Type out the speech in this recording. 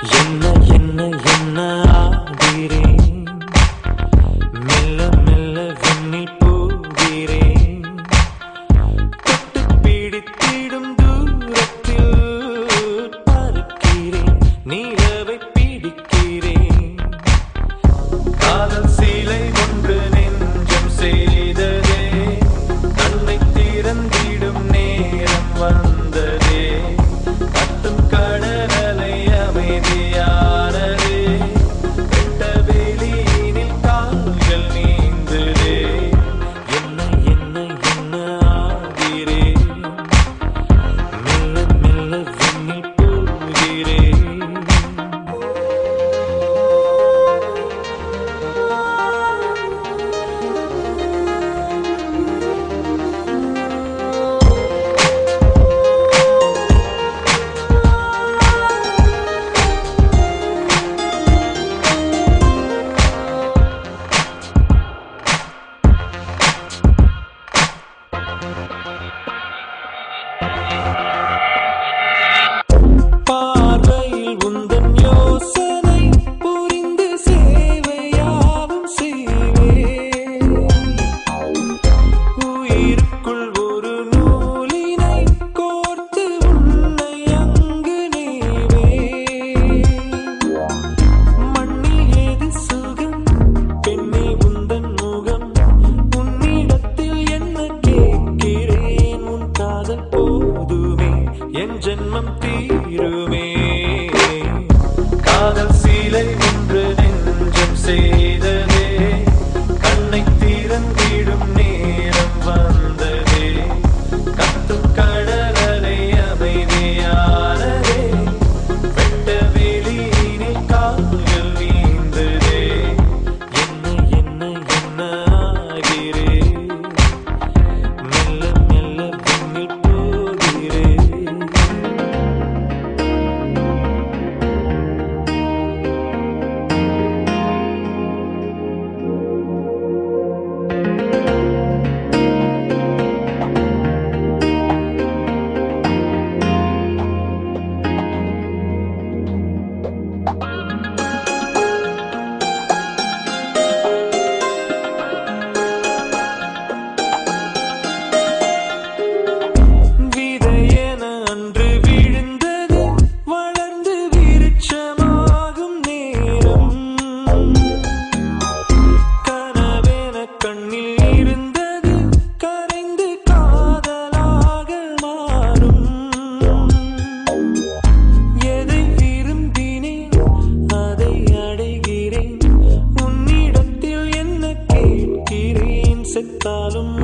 என்ன என்ன என்ன ஆகிறேன், மெல்ல மெல்ல விண்ணில் போகிறேன், தொட்டு பிடித்திடும் தூரத்தில் பறக்கிறேன், நீலவை பிடிக்கிறேன். காதல் சீலை ஒன்று நெஞ்சம் செய்ததே, கண்ணை திறந்திடும் நேரம் வந்ததே, கட்டும் கடலை அமைதியானதே, வெட்ட வெளியினில் கால்கள் நீந்ததே. என்ன என்ன என்ன ஆகிறேன், மெல்ல மெல்ல விண்ணில் போகிறேன். பார்வையில் உந்தன் யோசனை புரிந்து சேவையாவும் செய்வேன், உயிருக்குள் ஒரு நூலினை கோர்த்து உன்னை அங்கு நீவேன். மண்ணில் ஏது சுகம் பெண்ணே உந்தன் முகம், உன்னிடத்தில் என்ன கேட்கிறேன், உன் காதல் போதுமே என் ஜென்மம் தீருமே. காதல் சீலை ஒன்று நெஞ்சம் செய்ததே, கண்ணை திறந்திடும் நேரம் வந்ததே, கத்தும் கடலை அமைதியானதே, வெட்ட வெளியினில் கால்கள் நீந்ததே. என்ன என்ன என்ன ஆகிறேன், மெல்ல மெல்ல விண்ணில் போகிறேன். விதையென அன்று விழுந்தது வளர்ந்து விருட்சமாகும் நேரம், கனவென கண்ணில் இருந்தது கரைந்து காதலாக மாறும். எதை விரும்பினேன் அதை அடைகிறேன், உன்னிடத்தில் என்ன கேட்கிறேன், செத்தாலும்